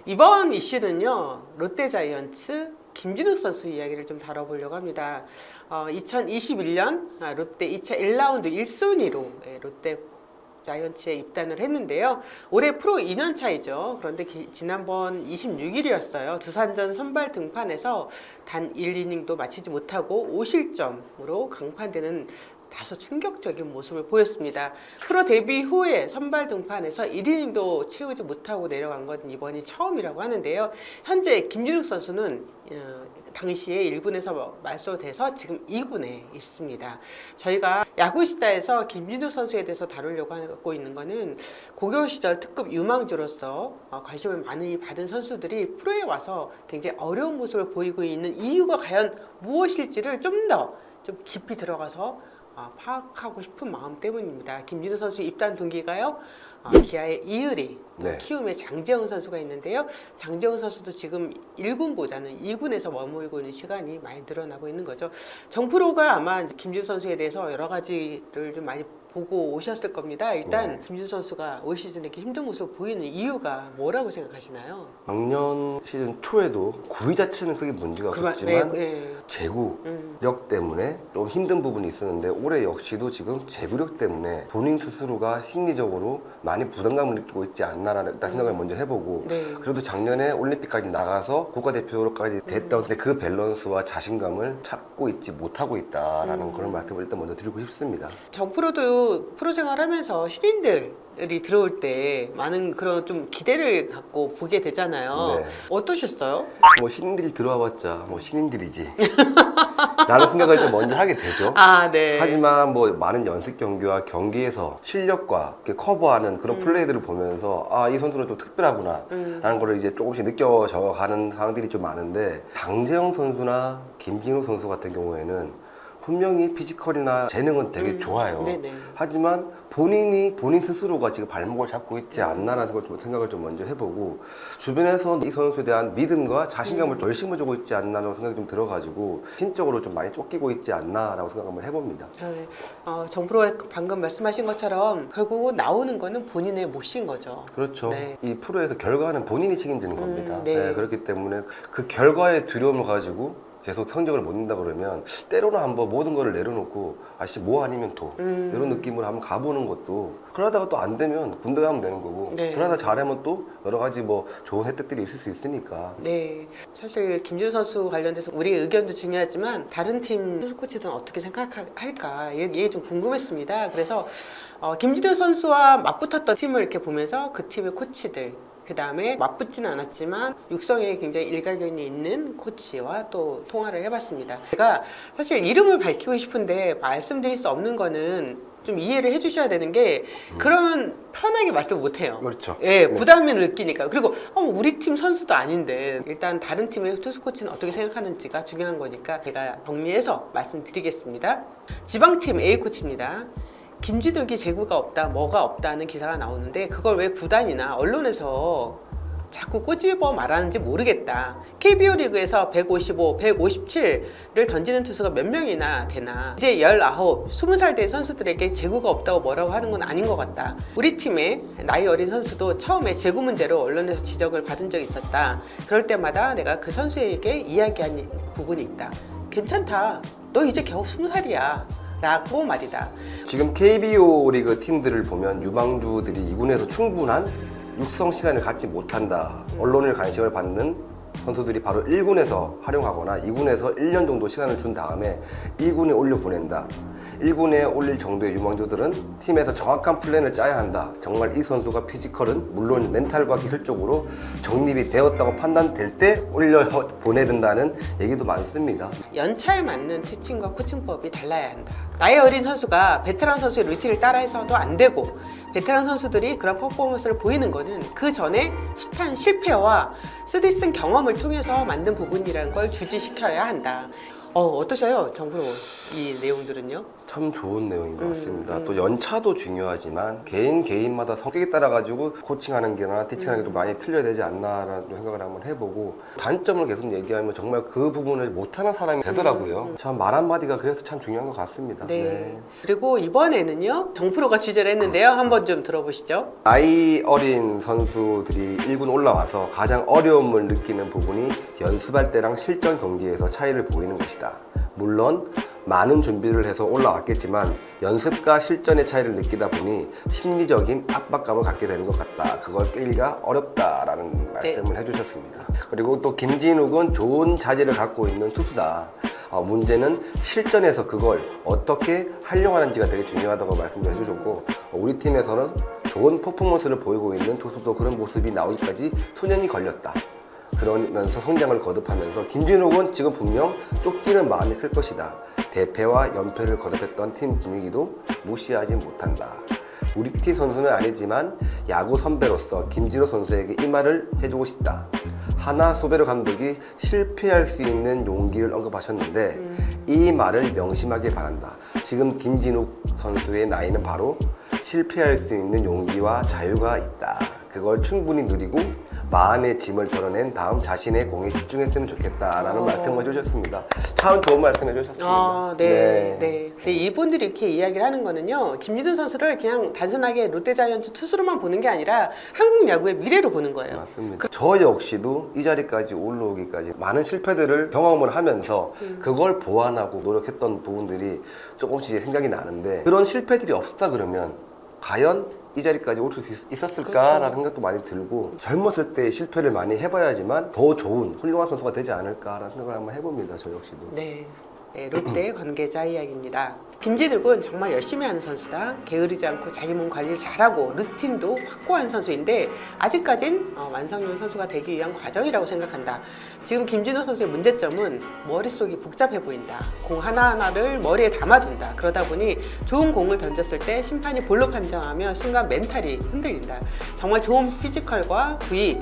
이번 이슈는요, 롯데자이언츠 김진욱 선수 이야기를 좀 다뤄보려고 합니다. 2021년 롯데 2차 1라운드 1순위로 롯데 자이언츠에 입단을 했는데요. 올해 프로 2년 차이죠. 그런데 지난번 26일이었어요. 두산전 선발 등판에서 단 1이닝도 마치지 못하고 5실점으로 강판되는 다소 충격적인 모습을 보였습니다. 프로 데뷔 후에 선발 등판에서 1이닝도 채우지 못하고 내려간 건 이번이 처음이라고 하는데요. 현재 김진욱 선수는 당시에 1군에서 말소돼서 지금 2군에 있습니다. 저희가 야구시다에서 김진욱 선수에 대해서 다루려고 하고 있는 거는 고교 시절 특급 유망주로서 관심을 많이 받은 선수들이 프로에 와서 굉장히 어려운 모습을 보이고 있는 이유가 과연 무엇일지를 좀 더 깊이 들어가서 파악하고 싶은 마음 때문입니다. 김진우 선수 입단 동기가요. 기아의 이의리, 키움의 장재영 선수가 있는데요. 장재영 선수도 지금 1군보다는 2군에서 머물고 있는 시간이 많이 늘어나고 있는 거죠. 정프로가 아마 김진우 선수에 대해서 여러 가지를 좀 많이 보고 오셨을 겁니다. 일단 김진우 선수가 올 시즌에 이렇게 힘든 모습을 보이는 이유가 뭐라고 생각하시나요? 작년 시즌 초에도 구위 자체는 크게 문제가 없었지만 제구력 때문에 좀 힘든 부분이 있었는데 올해 역시도 지금 제구력 때문에 본인 스스로가 심리적으로 많이 부담감을 느끼고 있지 않나라는 생각을 먼저 해보고 그래도 작년에 올림픽까지 나가서 국가대표로까지 됐다는데 그 밸런스와 자신감을 찾고 있지 못하고 있다라는 그런 말씀을 일단 먼저 드리고 싶습니다. 정프로도 프로 생활하면서 신인들이 들어올 때 많은 그런 좀 기대를 갖고 보게 되잖아요. 어떠셨어요? 뭐 신인들이 들어와봤자 뭐 신인들이지 라는 생각을 좀 먼저 하게 되죠. 하지만 뭐 많은 연습 경기와 경기에서 실력과 커버하는 그런 플레이들을 보면서 이 선수는 좀 특별하구나 라는 걸 이제 조금씩 느껴져 가는 상황들이 좀 많은데 장재영 선수나 김진욱 선수 같은 경우에는 분명히 피지컬이나 재능은 되게 좋아요. 하지만 본인 스스로가 지금 발목을 잡고 있지 않나라는 생각을 좀 먼저 해보고 주변에서 이 선수에 대한 믿음과 자신감을 열심히 주고 있지 않나라는 생각이 좀 들어가지고 심적으로 좀 많이 쫓기고 있지 않나라고 생각을 한번 해봅니다. 정프로가 방금 말씀하신 것처럼 결국은 나오는 거는 본인의 몫인 거죠. 그렇죠. 이 프로에서 결과는 본인이 책임지는 겁니다. 그렇기 때문에 그 결과의 두려움을 가지고 계속 성적을 못 낸다 그러면 때로는 한번 모든 거를 내려놓고 아씨 뭐 아니면 도 이런 느낌으로 한번 가보는 것도 그러다가 또 안 되면 군대 가면 되는 거고 그러다 잘하면 또 여러 가지 뭐 좋은 혜택들이 있을 수 있으니까. 사실 김진우 선수 관련돼서 우리의 의견도 중요하지만 다른 팀 투수 코치들은 어떻게 생각할까 이게 좀 궁금했습니다. 그래서 김진우 선수와 맞붙었던 팀을 이렇게 보면서 그 팀의 코치들 그 다음에 맞붙지는 않았지만 육성에 굉장히 일가견이 있는 코치와 또 통화를 해봤습니다. 제가 사실 이름을 밝히고 싶은데 말씀드릴 수 없는 거는 좀 이해를 해주셔야 되는 게 그러면 편하게 말씀 못해요. 그렇죠. 부담을 느끼니까. 그리고 우리 팀 선수도 아닌데 일단 다른 팀의 투수 코치는 어떻게 생각하는지가 중요한 거니까 제가 정리해서 말씀드리겠습니다. 지방팀 A 코치입니다. 김진욱이 제구가 없다, 뭐가 없다는 기사가 나오는데 그걸 왜 구단이나 언론에서 자꾸 꼬집어 말하는지 모르겠다. KBO 리그에서 155, 157를 던지는 투수가 몇 명이나 되나. 이제 19, 20살 된 선수들에게 제구가 없다고 뭐라고 하는 건 아닌 것 같다. 우리 팀의 나이 어린 선수도 처음에 제구 문제로 언론에서 지적을 받은 적이 있었다. 그럴 때마다 내가 그 선수에게 이야기한 부분이 있다. 괜찮다. 너 이제 겨우 20살이야. 라고 말이다. 지금 KBO 리그 팀들을 보면 유망주들이 2군에서 충분한 육성 시간을 갖지 못한다. 언론의 관심을 받는 선수들이 바로 1군에서 활용하거나 2군에서 1년 정도 시간을 준 다음에 1군에 올려 보낸다. 1군에 올릴 정도의 유망주들은 팀에서 정확한 플랜을 짜야 한다. 정말 이 선수가 피지컬은 물론 멘탈과 기술적으로 정립이 되었다고 판단될 때 올려 보내야 된다는 얘기도 많습니다. 연차에 맞는 티칭과 코칭법이 달라야 한다. 나이 어린 선수가 베테랑 선수의 루틴을 따라해서도 안 되고 베테랑 선수들이 그런 퍼포먼스를 보이는 거는 그 전에 숱한 실패와 쓰디쓴 경험을 통해서 만든 부분이라는 걸 주지시켜야 한다. 어떠셔요? 정프로 이 내용들은요? 참 좋은 내용인 것 같습니다. 또 연차도 중요하지만 개인마다 성격에 따라 가지고 코칭하는 게나 티칭하는 게도 많이 틀려야 되지 않나라는 생각을 한번 해보고, 단점을 계속 얘기하면 정말 그 부분을 못하는 사람이 되더라고요. 참 말 한마디가 그래서 참 중요한 것 같습니다. 네. 그리고 이번에는요, 정프로가 취재를 했는데요. 한번 좀 들어보시죠. 나이 어린 선수들이 1군 올라와서 가장 어려움을 느끼는 부분이 연습할 때랑 실전 경기에서 차이를 보이는 것이다. 물론 많은 준비를 해서 올라왔겠지만 연습과 실전의 차이를 느끼다 보니 심리적인 압박감을 갖게 되는 것 같다. 그걸 깨기가 어렵다라는 말씀을 해주셨습니다. 그리고 또 김진욱은 좋은 자질을 갖고 있는 투수다. 문제는 실전에서 그걸 어떻게 활용하는지가 되게 중요하다고 말씀을 해주셨고, 우리 팀에서는 좋은 퍼포먼스를 보이고 있는 투수도 그런 모습이 나오기까지 수년이 걸렸다. 그러면서 성장을 거듭하면서 김진욱은 지금 분명 쫓기는 마음이 클 것이다. 대패와 연패를 거듭했던 팀 분위기도 무시하지 못한다. 우리 팀 선수는 아니지만 야구 선배로서 김진욱 선수에게 이 말을 해주고 싶다. 하나 소베르 감독이 실패할 수 있는 용기를 언급하셨는데 이 말을 명심하길 바란다. 지금 김진욱 선수의 나이는 바로 실패할 수 있는 용기와 자유가 있다. 그걸 충분히 누리고 마음의 짐을 덜어낸 다음 자신의 공에 집중했으면 좋겠다라는 말씀을 해주셨습니다. 참 좋은 말씀 해주셨습니다. 네. 이분들이 이렇게 이야기를 하는 거는요, 김진욱 선수를 그냥 단순하게 롯데자이언츠 투수로만 보는 게 아니라 한국 야구의 미래로 보는 거예요. 맞습니다. 저 역시도 이 자리까지 올라오기까지 많은 실패들을 경험을 하면서 그걸 보완하고 노력했던 부분들이 조금씩 생각이 나는데, 그런 실패들이 없었다 그러면 과연 이 자리까지 올 수 있었을까라는 그렇죠. 생각도 많이 들고, 젊었을 때 실패를 많이 해봐야지만 더 좋은 훌륭한 선수가 되지 않을까라는 생각을 한번 해봅니다. 저 역시도. 네, 롯데 관계자 이야기입니다. 김진욱은 정말 열심히 하는 선수다. 게으르지 않고 자기 몸 관리를 잘하고 루틴도 확고한 선수인데 아직까진 완성형 선수가 되기 위한 과정이라고 생각한다. 지금 김진욱 선수의 문제점은 머릿속이 복잡해 보인다. 공 하나하나를 머리에 담아둔다. 그러다 보니 좋은 공을 던졌을 때 심판이 볼로 판정하면 순간 멘탈이 흔들린다. 정말 좋은 피지컬과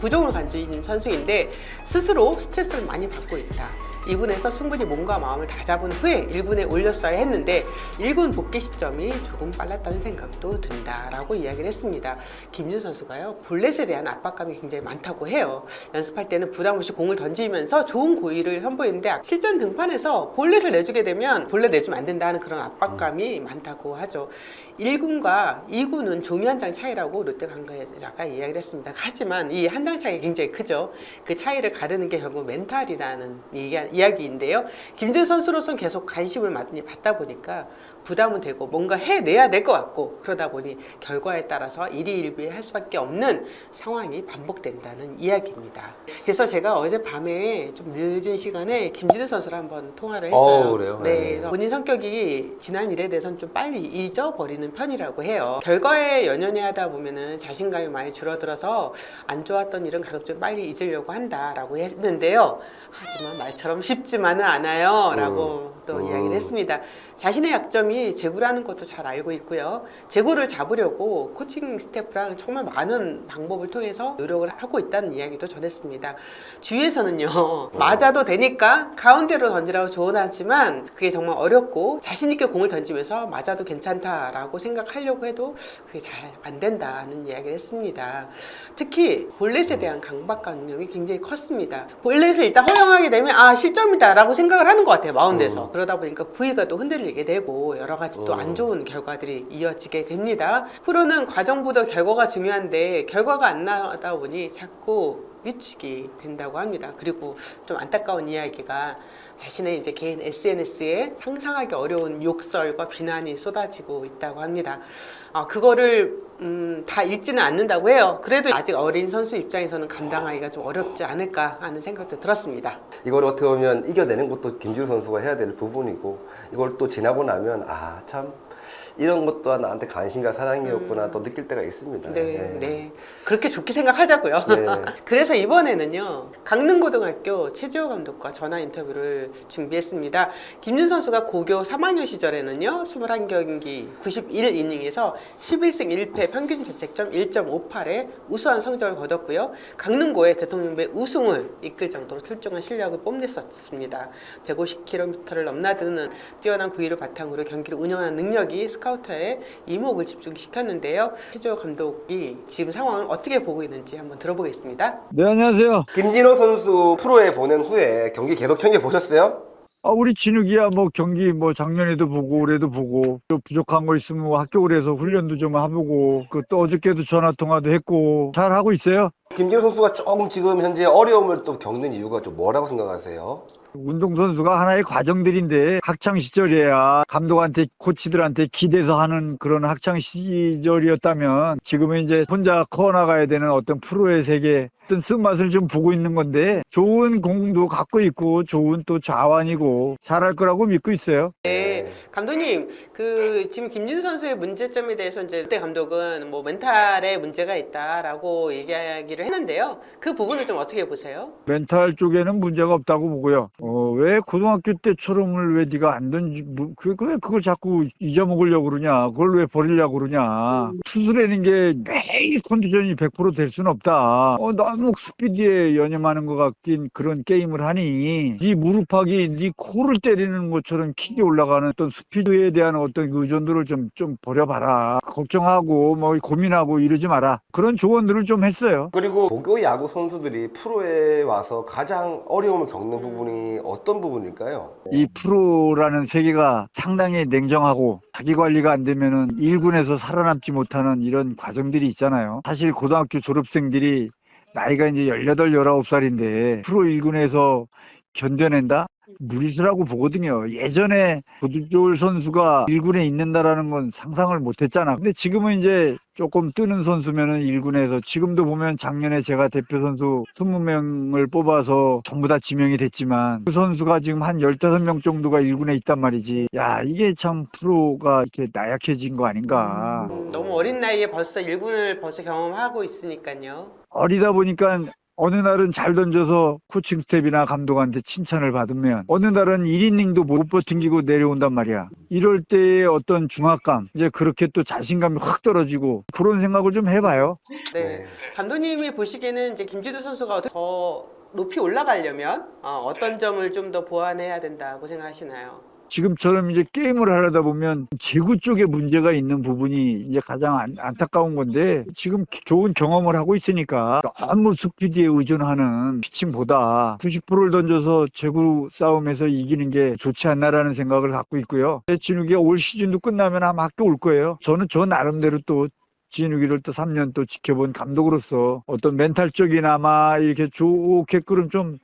구종을 가진 선수인데 스스로 스트레스를 많이 받고 있다. 2군에서 충분히 몸과 마음을 다잡은 후에 1군에 올렸어야 했는데 1군 복귀 시점이 조금 빨랐다는 생각도 든다라고 이야기를 했습니다. 김진욱 선수가요, 볼넷에 대한 압박감이 굉장히 많다고 해요. 연습할 때는 부담 없이 공을 던지면서 좋은 고의를 선보이는데 실전 등판에서 볼넷을 내주게 되면 볼넷 내주면 안 된다는 그런 압박감이 많다고 하죠. 1군과 2군은 종이 한 장 차이라고 롯데 관계자가 이야기를 했습니다. 하지만 이 한 장 차이가 굉장히 크죠. 그 차이를 가르는 게 결국 멘탈이라는 이야기인데요. 김진욱 선수로서는 계속 관심을 많이 받다 보니까 부담은 되고 뭔가 해내야 될 것 같고, 그러다 보니 결과에 따라서 일희일비할 수밖에 없는 상황이 반복된다는 이야기입니다. 그래서 제가 어젯밤에 좀 늦은 시간에 김진욱 선수랑 한번 통화를 했어요. 그래요? 네. 본인 성격이 지난 일에 대해서는 좀 빨리 잊어버리는 편이라고 해요. 결과에 연연해 하다 보면은 자신감이 많이 줄어들어서 안 좋았던 일은 가끔 좀 빨리 잊으려고 한다라고 했는데요. 하지만 말처럼 쉽지만은 않아요 라고 또 이야기를 했습니다. 자신의 약점이 제구라는 것도 잘 알고 있고요. 제구를 잡으려고 코칭 스태프랑 정말 많은 방법을 통해서 노력을 하고 있다는 이야기도 전했습니다. 주위에서는요, 맞아도 되니까 가운데로 던지라고 조언하지만 그게 정말 어렵고 자신 있게 공을 던지면서 맞아도 괜찮다라고 생각하려고 해도 그게 잘 안 된다는 이야기를 했습니다. 특히 볼넷에 대한 강박관념이 굉장히 컸습니다. 볼넷을 일단 허용하게 되면 실점이다 라고 생각을 하는 것 같아요, 마운드에서. 그러다 보니까 구위가 또 흔들리게 되고 여러 가지 또 안 좋은 결과들이 이어지게 됩니다. 프로는 과정보다 결과가 중요한데 결과가 안 나다 보니 자꾸 위축이 된다고 합니다. 그리고 좀 안타까운 이야기가 자신의 이제 개인 SNS에 상상하기 어려운 욕설과 비난이 쏟아지고 있다고 합니다. 그거를 다 읽지는 않는다고 해요. 그래도 아직 어린 선수 입장에서는 감당하기가 좀 어렵지 않을까 하는 생각도 들었습니다. 이걸 어떻게 보면 이겨내는 것도 김진욱 선수가 해야 될 부분이고, 이걸 또 지나고 나면 참 이런 것도 나한테 관심과 사랑이었구나 또 느낄 때가 있습니다. 네, 네. 네. 그렇게 좋게 생각하자고요. 네. 그래서 이번에는요, 강릉고등학교 최지호 감독과 전화 인터뷰를 준비했습니다. 김준 선수가 고교 3학년 시절에는요, 21경기 91이닝에서 11승 1패 평균 자책점 1.58에 우수한 성적을 거뒀고요. 강릉고의 대통령배 우승을 이끌 정도로 출중한 실력을 뽐냈었습니다. 150km를 넘나드는 뛰어난 구위를 바탕으로 경기를 운영하는 능력이 스카우터의 이목을 집중시켰는데요. 최지호 감독이 지금 상황을 어떻게 보고 있는지 한번 들어보겠습니다. 네, 안녕하세요. 김진호 선수 프로에 보낸 후에 경기 계속 챙겨보셨어요? 우리 진욱이야 뭐 경기 뭐 작년에도 보고 올해도 보고 또 부족한 거 있으면 뭐 학교 그래서 훈련도 좀 해보고 그 또 어저께도 전화 통화도 했고 잘 하고 있어요. 김진호 선수가 조금 지금 현재 어려움을 또 겪는 이유가 좀 뭐라고 생각하세요? 운동선수가 하나의 과정들인데 학창 시절이야 감독한테 코치들한테 기대서 하는 그런 학창 시절이었다면 지금은 이제 혼자 커나가야 되는 어떤 프로의 세계 어떤 쓴맛을 좀 보고 있는 건데 좋은 공도 갖고 있고 좋은 또 자완이고 잘할 거라고 믿고 있어요. 네, 감독님, 지금 김진수 선수의 문제점에 대해서 이제 롯데 감독은 뭐 멘탈에 문제가 있다라고 얘기하기를 했는데요. 그 부분을 좀 어떻게 보세요? 멘탈 쪽에는 문제가 없다고 보고요. 왜 고등학교 때처럼을 왜 네가 안 던지 왜 그걸 자꾸 잊어먹으려고 그러냐? 그걸 왜 버리려고 그러냐? 투수라는 게 매일 컨디션이 100% 될 수는 없다. 너무 스피드에 연연하는 것 같긴 그런 게임을 하니 네 무릎팍이 네 코를 때리는 것처럼 킥이 올라가는 어떤 스피드에 대한 어떤 의존도를 좀 버려봐라. 걱정하고 뭐 고민하고 이러지 마라. 그런 조언들을 좀 했어요. 그리고 고교 야구 선수들이 프로에 와서 가장 어려움을 겪는 부분이 어떤 부분일까요? 이 프로라는 세계가 상당히 냉정하고 자기 관리가 안 되면은 1군에서 살아남지 못하는 이런 과정들이 있잖아요. 사실 고등학교 졸업생들이 나이가 이제 18, 19살인데 프로 1군에서 견뎌낸다? 무리수라고 보거든요. 예전에 고두졸 선수가 1군에 있는다라는 건 상상을 못 했잖아. 근데 지금은 이제 조금 뜨는 선수면은 1군에서 지금도 보면 작년에 제가 대표 선수 20명을 뽑아서 전부 다 지명이 됐지만 그 선수가 지금 한 15명 정도가 1군에 있단 말이지. 야, 이게 참 프로가 이렇게 나약해진 거 아닌가. 너무 어린 나이에 벌써 1군을 벌써 경험하고 있으니까요. 어리다 보니까 어느 날은 잘 던져서 코칭 스텝이나 감독한테 칭찬을 받으면 어느 날은 1이닝도 못 버팅기고 내려온단 말이야. 이럴 때의 어떤 중압감, 이제 그렇게 또 자신감이 확 떨어지고 그런 생각을 좀 해봐요. 네. 감독님이 보시기에는 이제 김진우 선수가 더 높이 올라가려면 어떤 점을 좀 더 보완해야 된다고 생각하시나요? 지금처럼 이제 게임을 하려다 보면 제구 쪽에 문제가 있는 부분이 이제 가장 안타까운 건데 지금 좋은 경험을 하고 있으니까 너무 스피드에 의존하는 피칭보다 90%를 던져서 제구 싸움에서 이기는 게 좋지 않나라는 생각을 갖고 있고요. 진욱이가 올 시즌도 끝나면 아마 학교 올 거예요. 저는 저 나름대로 또 진욱이를 또 3년 또 지켜본 감독으로서 어떤 멘탈적이나마 이렇게 좋게끔 좀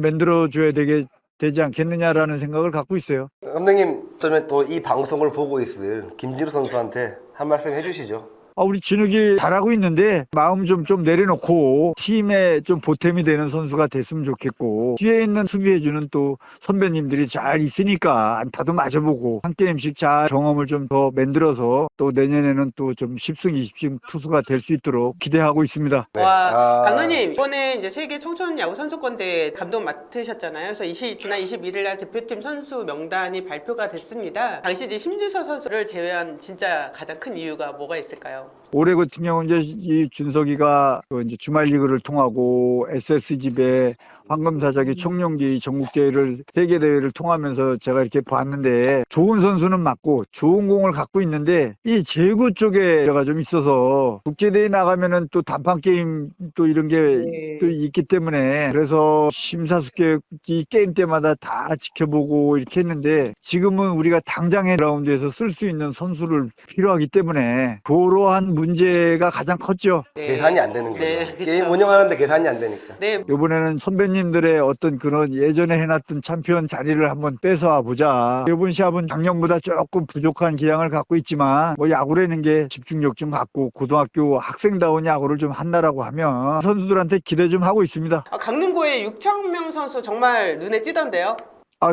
만들어줘야 되지 않겠느냐라는 생각을 갖고 있어요. 감독님, 저는 또 이 방송을 보고 있을 김진우 선수한테 한 말씀 해주시죠. 우리 진욱이 잘하고 있는데 마음 좀 내려놓고 팀에 좀 보탬이 되는 선수가 됐으면 좋겠고 뒤에 있는 수비해주는 또 선배님들이 잘 있으니까 안타도 맞아보고 한 게임씩 잘 경험을 좀 더 만들어서 또 내년에는 또 좀 10승 20승 투수가 될 수 있도록 기대하고 있습니다. 네. 와, 감독님 이번에 이제 세계 청소년 야구 선수권대회 감독 맡으셨잖아요. 그래서 지난 21일 날 대표팀 선수 명단이 발표가 됐습니다. 당시 이제 심주서 선수를 제외한 진짜 가장 큰 이유가 뭐가 있을까요? 올해 같은 경우는 이제 이 준석이가 이제 주말 리그를 통하고 SSG배 황금사자기 청룡기 전국대회를 세계대회를 통하면서 제가 이렇게 봤는데 좋은 선수는 맞고 좋은 공을 갖고 있는데 이 제구 쪽에 제가 좀 있어서 국제대회 나가면은 또 단판 게임 또 이런 게 또 있기 때문에 그래서 심사숙고해 이 게임 때마다 다 지켜보고 이렇게 했는데 지금은 우리가 당장의 라운드에서 쓸 수 있는 선수를 필요하기 때문에 그러한 문제가 가장 컸죠. 네. 계산이 안 되는 거죠. 네, 그쵸. 게임 운영하는데 계산이 안 되니까. 네. 이번에는 선배님들의 어떤 그런 예전에 해놨던 챔피언 자리를 한번 뺏어와 보자. 이번 시합은 작년보다 조금 부족한 기량을 갖고 있지만 뭐 야구라는 게 집중력 좀 갖고 고등학교 학생다운 야구를 좀 한다라고 하면 선수들한테 기대 좀 하고 있습니다. 강릉고의 육창명 선수 정말 눈에 띄던데요.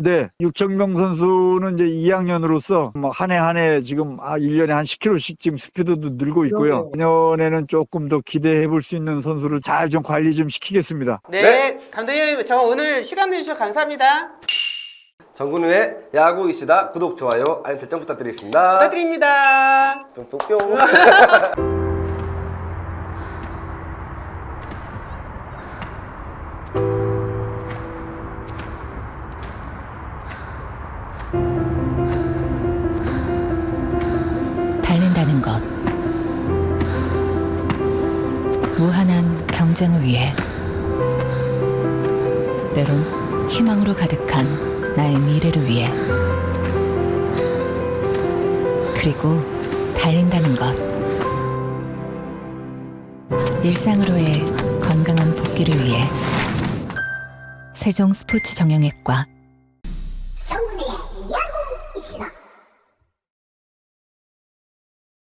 네. 육정명 선수는 이제 2학년으로서 한 해 한 해 지금 1년에 한 10kg씩 지금 스피드도 늘고 있고요. 내년에는 조금 더 기대해 볼 수 있는 선수를 잘 좀 관리 좀 시키겠습니다. 네, 감독님, 저 오늘 시간 내주셔서 감사합니다. 정근우의 야구 이슈다. 구독, 좋아요, 알림 설정 부탁드리겠습니다. 부탁드립니다. 뿅뿅뿅. 달린다는 것, 무한한 경쟁을 위해, 때론 희망으로 가득한 나의 미래를 위해, 그리고 달린다는 것, 일상으로의 건강한 복귀를 위해 세종 스포츠 정형외과